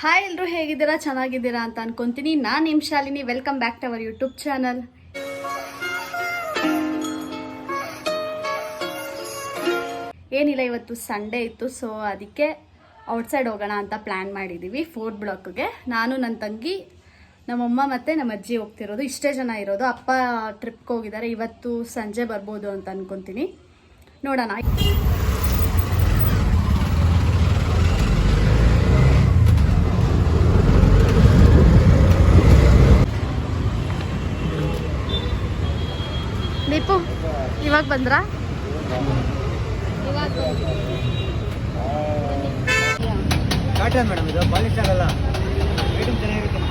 Hi ಎಲ್ಲರೂ ಹೇಗಿದ್ದೀರಾ, ಚೆನ್ನಾಗಿದ್ದೀರಾ ಅಂತ ಅನ್ಕೊಂತೀನಿ. ನಾನು ನಿಮ್ಮ Shalini. Welcome back to our YouTube channel. ಏನಿಲ್ಲ, ಇವತ್ತು ಸಂಡೇ ಇತ್ತು, ಸೊ ಅದಕ್ಕೆ ಔಟ್ಸೈಡ್ ಹೋಗೋಣ ಅಂತ ಪ್ಲ್ಯಾನ್ ಮಾಡಿದ್ದೀವಿ. 4th ಬ್ಲಾಕ್ಗೆ ನಾನು, ನನ್ನ ತಂಗಿ, ನಮ್ಮಮ್ಮ ಮತ್ತು ನಮ್ಮ ಅಜ್ಜಿ ಹೋಗ್ತಿರೋದು. ಇಷ್ಟೇ ಜನ ಇರೋದು. ಅಪ್ಪ ಟ್ರಿಪ್ಗೆ ಹೋಗಿದ್ದಾರೆ. ಇವತ್ತು ಸಂಜೆ ಬರ್ಬೋದು ಅಂತ ಅನ್ಕೊಂತೀನಿ. ನೋಡೋಣ. ದೀಪು ಇವಾಗ ಬಂದ್ರಾ? ಕಾಟನ್ ಮೇಡಮ್, ಇದು ಪಾಲಿಸ್ಟರ್ ಅಲ್ಲ. ಐಟಮ್ ಚೆನ್ನಾಗಿರುತ್ತೆ.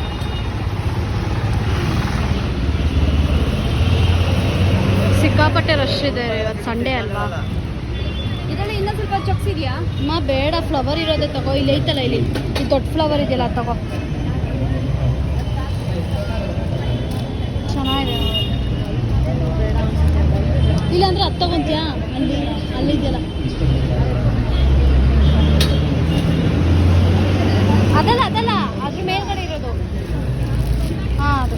ಸಿಕ್ಕಾಪಟ್ಟೆ ರಶ್ ಇದೆ ಇವತ್ತು, ಸಂಡೇ ಅಲ್ವಾ. ಇದರಲ್ಲಿ ಇನ್ನೂ ಸ್ವಲ್ಪ ಚೊಕ್ಸ್ ಇದೆಯಾ? ಅಮ್ಮ ಬೇಡ, ಫ್ಲವರ್ ಇರೋದೇ ತಗೋ. ಇಲ್ಲಿ ಐತಲ್ಲ, ಇಲ್ಲಿ ಈ ದೊಡ್ಡ ಫ್ಲವರ್ ಇದೆಯಲ್ಲ ತಗೋ. ಚೆನ್ನಾಗಿದೆ. ಇಲ್ಲಾಂದ್ರೆ ಅದು ತಗೊಂತೀಯಾ? ಅಲ್ಲಿದೆಯಲ್ಲ, ಅದಲ್ಲ ಅದಲ್ಲ, ಅದ್ರ ಮೇಲ್ಗಡೆ ಇರೋದು. ಹಾಂ, ಅದು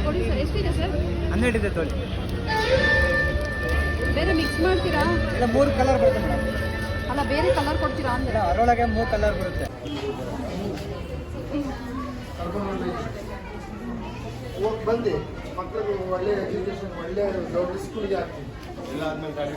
ಕೊಡಿ ಸರ್. ಎಷ್ಟಿದೆ ಸರ್? 12 ಇದೆ ತೋಲಿ. ಬೇರೆ ಮಿಕ್ಸ್ ಮಾಡ್ತೀರಾ? ಇಲ್ಲ, 3 ಕಲರ್ ಬರುತ್ತೆ ಮೇಡಮ್. ಅಲ್ಲ, ಬೇರೆ ಕಲರ್ ಕೊಡ್ತೀರಾ ಅಂದ್ರೆ? ಅದರೊಳಗೆ 3 ಕಲರ್ ಬರುತ್ತೆ. ಬಂದು ಮಕ್ಕಳಿಗೆ ಒಳ್ಳೆ ಎಜುಕೇಶನ್, ಒಳ್ಳೆ ದೊಡ್ಡ ಸ್ಕೂಲ್ಗೆ ಹಾಕ್ತೀವಿ. ಎಲ್ಲ ಆದ್ಮೇಲೆ ಗಾಡಿ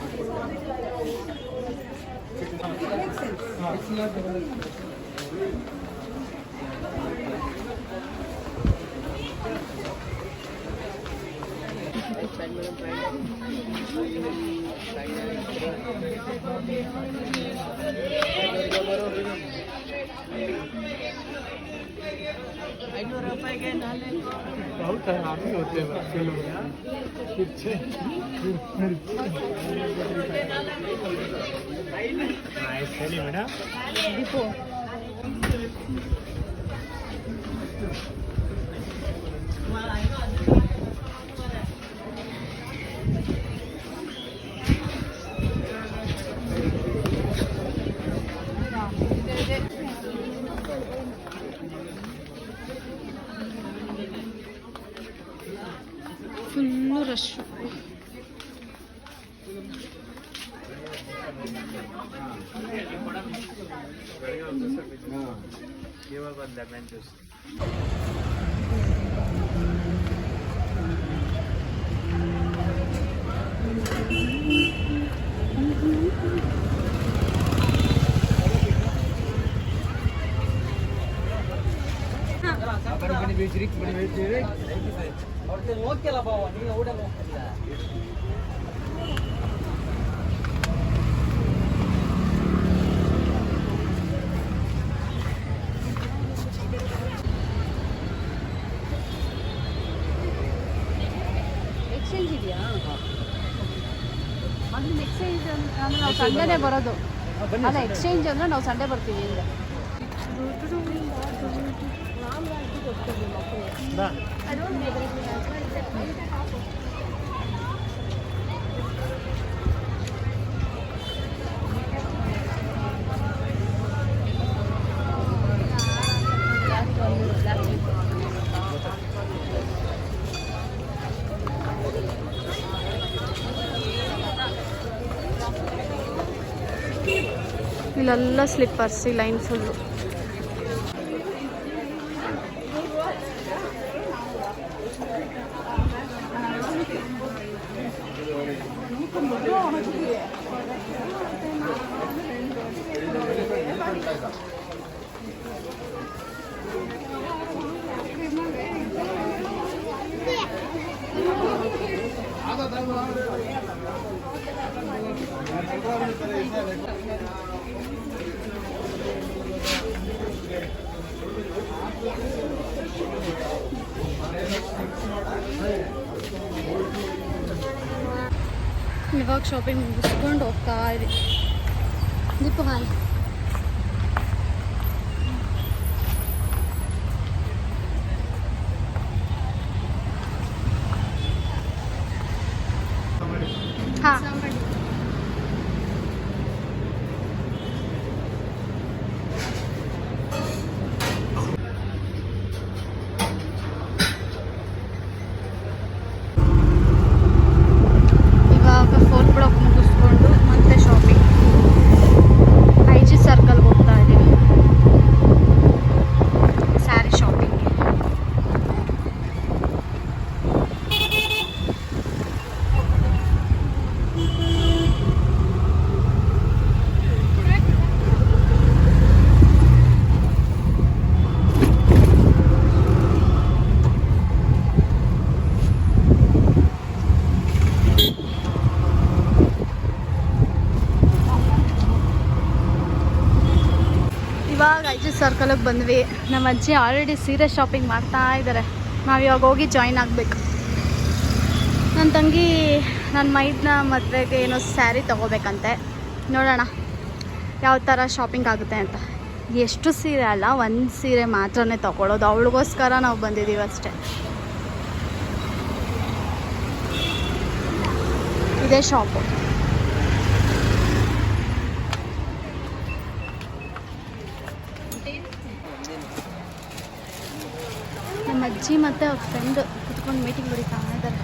बहुत आदमी होते हैं मैडम. Full rush. ಇವಾಗ ಒಂದು ಲೆಮನ್ ಜ್ಯೂಸ್. ನೋಡ್ತಿಲ್ಲ ಬಾವ, ನೀವು ಊಟ ಹೋಗ್ತಿಲ್ಲ. ಎಕ್ಸ್ಚೇಂಜ್ ಇದೆಯಾ? ಅಂದ್ರೆ ಎಕ್ಸ್ಚೇಂಜ್ ಅಂದ್ರೆ ನಾವು ಸಂಡೇನೇ ಬರೋದು. ಅಲ್ಲ, ಎಕ್ಸ್ಚೇಂಜ್ ಅಂದ್ರೆ ನಾವು ಸಂಡೇ ಬರ್ತೀವಿ ಈಗ. ಇಲ್ಲೆಲ್ಲ ಸ್ಲಿಪ್ಪರ್ಸ್, ಈ ಲೈನ್ ಫುಲ್ಲು. ಇವಾಗ ಶಾಪಿಂಗ್ ಮುಗಿಸ್ಕೊಂಡು ಹೋಗ್ತಾ ಇದ್ದೀವಿ. ದೀಪು ಹಾಯ್. ಸರ್ಕಲಿಗೆ ಬಂದ್ವಿ. ನಮ್ಮ ಅಜ್ಜಿ ಆಲ್ರೆಡಿ ಸೀರೆ ಶಾಪಿಂಗ್ ಮಾಡ್ತಾ ಇದ್ದಾರೆ. ನಾವು ಇವಾಗ ಹೋಗಿ ಜಾಯಿನ್ ಆಗಬೇಕು. ನನ್ನ ತಂಗಿ ನನ್ನ ಮೈದನ ಮದುವೆಗೆ ಏನೋ ಸ್ಯಾರಿ ತೊಗೋಬೇಕಂತೆ. ನೋಡೋಣ ಯಾವ ಥರ ಶಾಪಿಂಗ್ ಆಗುತ್ತೆ ಅಂತ. ಎಷ್ಟು ಸೀರೆ ಅಲ್ಲ, ಒಂದು ಸೀರೆ ಮಾತ್ರನೇ ತೊಗೊಳ್ಳೋದು. ಅವಳಿಗೋಸ್ಕರ ನಾವು ಬಂದಿದ್ದೀವಿ ಅಷ್ಟೇ. ಇದೇ ಶಾಪು. ನಮ್ಮ ಅಜ್ಜಿ ಮತ್ತು ಅವ್ರ ಫ್ರೆಂಡ್ ಕುತ್ಕೊಂಡು ಮೀಟಿಂಗ್ ಬರೀತಾ ಇದ್ದಾರೆ.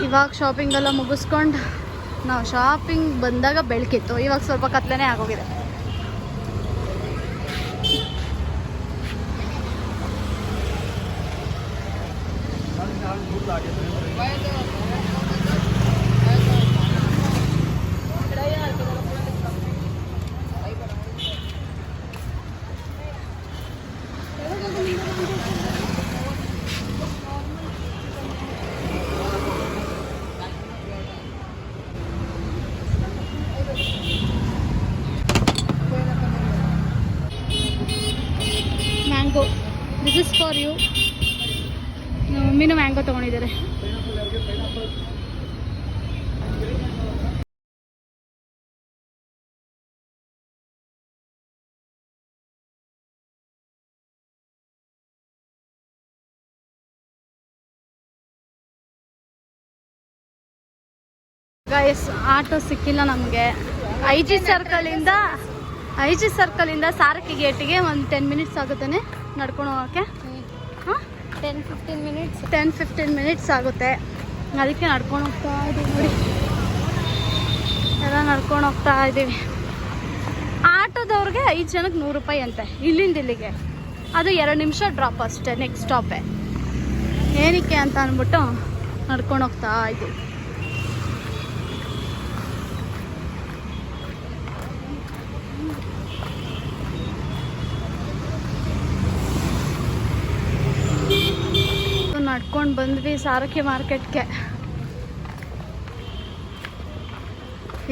ಇವಾಗ ಶಾಪಿಂಗ್ ಎಲ್ಲ ಮುಗಿಸ್ಕೊಂಡು ನಾವು ಶಾಪಿಂಗ್ ಬಂದಾಗ ಬೆಳಕಿತ್ತು. ಇವಾಗ ಸ್ವಲ್ಪ ಕತ್ಲೆನೇ ಆಗೋಗಿದೆ. Mango, this is for you. ನಮ್ಮ ಮಮ್ಮಿನೂ ಮ್ಯಾಂಗೋ ತೊಗೊಂಡಿದ್ದಾರೆ. ಗೈಸ್, ಆಟೋ ಸಿಕ್ಕಿಲ್ಲ ನಮಗೆ. ಐ ಜಿ ಸರ್ಕಲಿಂದ ಸಾರಕ್ಕಿ ಗೇಟಿಗೆ ಒಂದು 10 ಮಿನಿಟ್ಸ್ ಆಗುತ್ತಾನೆ ನಡ್ಕೊಂಡು ಹೋಗೋಕ್ಕೆ. ಹಾಂ, 10-15 ಮಿನಿಟ್ಸ್ ಆಗುತ್ತೆ. ಅದಕ್ಕೆ ನಡ್ಕೊಂಡು ಹೋಗ್ತಾ ಇದ್ದೀವಿ. ನೋಡಿ, ಎಲ್ಲ ನಡ್ಕೊಂಡು ಹೋಗ್ತಾ ಇದ್ದೀವಿ. ಆಟೋದವ್ರಿಗೆ 5 ಜನಕ್ಕೆ 100 ರೂಪಾಯಿ ಅಂತೆ, ಇಲ್ಲಿಂದ ಇಲ್ಲಿಗೆ. ಅದು 2 ನಿಮಿಷ ಡ್ರಾಪ್ ಅಷ್ಟೇ, ನೆಕ್ಸ್ಟ್ ಸ್ಟಾಪೇ. ಏನಕ್ಕೆ ಅಂತ ಅಂದ್ಬಿಟ್ಟು ನಡ್ಕೊಂಡು ಹೋಗ್ತಾ ಇದ್ದೀವಿ. ನಡ್ಕೊಂಡು ಬಂದ್ವಿ ಸಾರಕ್ಕಿ ಮಾರ್ಕೆಟ್ಗೆ.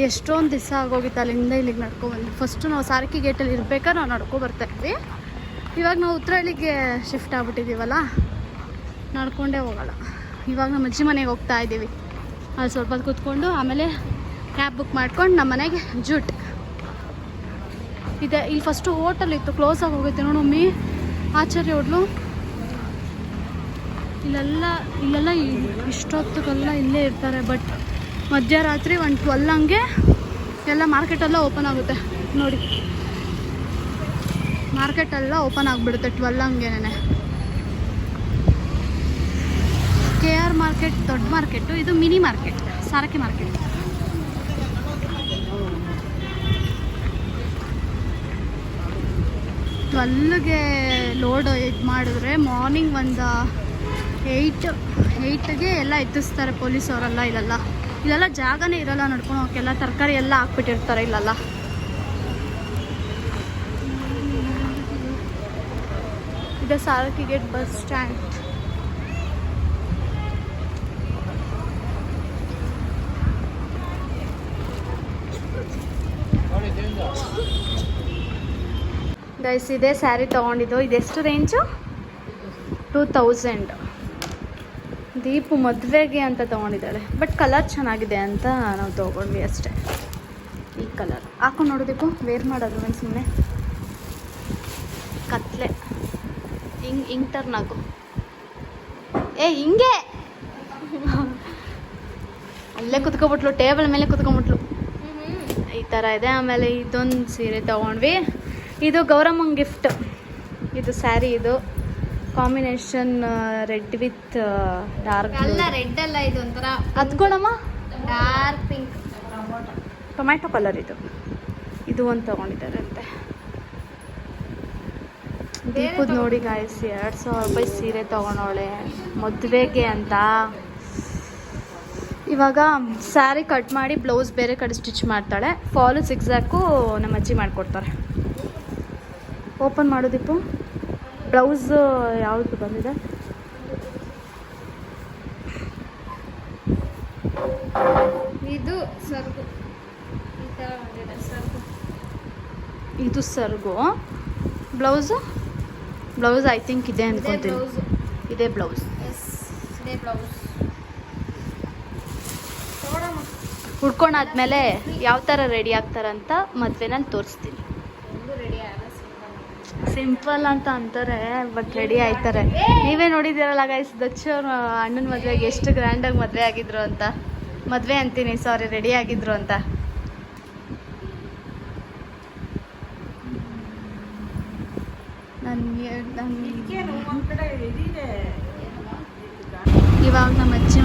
ಎಷ್ಟೊಂದು ದಿವಸ ಆಗೋಗಿತ್ತು ಅಲ್ಲಿಂದ ಇಲ್ಲಿಗೆ ನಡ್ಕೊಬಂದ್ವಿ. ಫಸ್ಟು ನಾವು ಸಾರಕ್ಕಿ ಗೇಟಲ್ಲಿ ಇರ್ಬೇಕಾದ್ರೆ ನಾವು ನಡ್ಕೊ ಬರ್ತಾಯಿದ್ವಿ. ಇವಾಗ ನಾವು ಉತ್ತರಹಳ್ಳಿಗೆ ಶಿಫ್ಟ್ ಆಗ್ಬಿಟ್ಟಿದ್ದೀವಲ್ಲ, ನಡ್ಕೊಂಡೇ ಹೋಗೋಲ್ಲ. ಇವಾಗ ನಮ್ಮ ಅಜ್ಜಿ ಮನೆಗೆ ಹೋಗ್ತಾ ಇದ್ದೀವಿ. ಅಲ್ಲಿ ಸ್ವಲ್ಪ ಹೊತ್ತು ಕೂತ್ಕೊಂಡು ಆಮೇಲೆ ಕ್ಯಾಬ್ ಬುಕ್ ಮಾಡ್ಕೊಂಡು ನಮ್ಮ ಮನೆಗೆ ಜೂಟ್ ಇದೆ. ಇಲ್ಲಿ ಫಸ್ಟು ಹೋಟೆಲ್ ಇತ್ತು, ಕ್ಲೋಸ್ ಆಗಿ ಹೋಗುತ್ತೆ ನೋಡು ಮಮ್ಮಿ, ಆಚಾರ್ಯ ಹೋಟ್ಲು. ಇಲ್ಲೆಲ್ಲ ಇಷ್ಟೊತ್ತಿಗೆಲ್ಲ ಇಲ್ಲೇ ಇರ್ತಾರೆ. ಬಟ್ ಮಧ್ಯರಾತ್ರಿ 1-12 ಹಂಗೆ ಎಲ್ಲ ಮಾರ್ಕೆಟೆಲ್ಲ ಓಪನ್ ಆಗುತ್ತೆ. ನೋಡಿ, ಮಾರ್ಕೆಟೆಲ್ಲ ಓಪನ್ ಆಗಿಬಿಡುತ್ತೆ 12 ಹಂಗೇನೆ. KR ಮಾರ್ಕೆಟ್ ದೊಡ್ಡ ಮಾರ್ಕೆಟು, ಇದು ಮಿನಿ ಮಾರ್ಕೆಟ್, ಸಾರಕ್ಕಿ ಮಾರ್ಕೆಟ್. ಟ್ವೆಲ್ಗೆ ಲೋಡ್ ಇದು ಮಾಡಿದ್ರೆ ಮಾರ್ನಿಂಗ್ ಒಂದು 8ಗೆ ಎಲ್ಲ ಎತ್ತಿಸ್ತಾರೆ ಪೊಲೀಸವರೆಲ್ಲ. ಇಲ್ಲೆಲ್ಲ ಜಾಗನೇ ಇರಲ್ಲ ನಡ್ಕೊಂಡು ಹೋಗೋಕ್ಕೆಲ್ಲ. ತರಕಾರಿ ಎಲ್ಲ ಹಾಕ್ಬಿಟ್ಟಿರ್ತಾರೆ ಇಲ್ಲೆಲ್ಲ. ಇದೆ Sarakki gate bus stand. Guys, ಇದೇ ಸ್ಯಾರಿ ತೊಗೊಂಡಿದ್ದು. ಇದೆಷ್ಟು ರೇಂಜು? 2000. ದೀಪು ಮದುವೆಗೆ ಅಂತ ತೊಗೊಂಡಿದ್ದಾಳೆ. ಬಟ್ ಕಲರ್ ಚೆನ್ನಾಗಿದೆ ಅಂತ ನಾವು ತೊಗೊಂಡ್ವಿ ಅಷ್ಟೇ. ಈ ಕಲರ್ ಹಾಕೊಂಡು ನೋಡು ದೀಪು, ವೇರ್ ಮಾಡೋದು ಒಂದು ಸುಮ್ಮನೆ ಕತ್ಲೆ. ಹಿಂಗೆ ಟರ್ನ್ ಆಗು. ಹಿಂಗೆ ಅಲ್ಲೇ ಕುತ್ಕೊಬಿಟ್ಲು, ಟೇಬಲ್ ಮೇಲೆ ಕುತ್ಕೊಂಬಿಟ್ಲು. ಈ ಥರ ಇದೆ. ಆಮೇಲೆ ಇದೊಂದು ಸೀರೆ ತೊಗೊಂಡ್ವಿ. ಇದು ಗೌರಮ್ಮಂಗೆ ಗಿಫ್ಟ್. ಇದು ಸ್ಯಾರಿ, ಇದು combination red with dark. Red ಅಲ್ಲ, ಇದು ಒಂಥರ ಅದ್ಕೊಳಮ್ಮ, ಡಾರ್ಕ್ ಪಿಂಕ್, ಟೊಮ್ಯಾಟೊ ಕಲರ್. ಇದು ಒಂದು ತೊಗೊಂಡಿದ್ದಾರೆ ಅಂತೆ. ದೀಪದ ನೋಡಿ ಗಾಯ್ಸ್, 2000 ರೂಪಾಯಿ ಸೀರೆ ತೊಗೊಂಡವಳೆ ಮದುವೆಗೆ ಅಂತ. ಇವಾಗ ಸ್ಯಾರಿ ಕಟ್ ಮಾಡಿ ಬ್ಲೌಸ್ ಬೇರೆ ಕಡೆ ಸ್ಟಿಚ್ ಮಾಡ್ತಾಳೆ. ಫಾಲು 6 ನಮ್ಮ ಅಜ್ಜಿ ಮಾಡಿಕೊಡ್ತಾರೆ. ಓಪನ್ ಮಾಡು ದೀಪು. ಬ್ಲೌಸ್ ಯಾವುದು ಬಂದಿದೆ? ಇದು ಸರ್ಗು ಈ ಥರ ಬಂದಿದೆ ಸರ್ಗು. ಇದು ಸರ್ಗು. ಬ್ಲೌಸ್ ಐ ಥಿಂಕ್ ಇದೆ ಅನ್ಕೊಂತೀನಿ. ಇದೇ ಬ್ಲೌಸ್. ಎಸ್, ಇದೇ ಬ್ಲೌಸ್. ಉಟ್ಕೊಂಡಾದ್ಮೇಲೆ ಯಾವ ಥರ ರೆಡಿ ಆಗ್ತಾರಂತ ಮದುವೆನಲ್ಲಿ ತೋರಿಸ್ತೀನಿ. ರೆಡಿ ಆಗಲ್ಲ, ಸಿಂಪಲ್ ಅಂತ ಅಂತಾರೆ, ಬಟ್ ರೆಡಿ ಆಯ್ತಾರೆ. ನೀವೇ ನೋಡಿದ್ದೀರಲ್ಲ ಗೈಸ್, ದಚ್ಚು ಅಣ್ಣನ ಮದುವೆಗೆ ಎಷ್ಟು ಗ್ರ್ಯಾಂಡಾಗಿ ಮದುವೆ ಆಗಿದ್ರು ಅಂತ. ಮದುವೆ ಅಂತೀನಿ, ಸಾರಿ, ರೆಡಿ ಆಗಿದ್ರು ಅಂತ. ಇವಾಗ ನಮ್ಮ ಅಜ್ಜಿ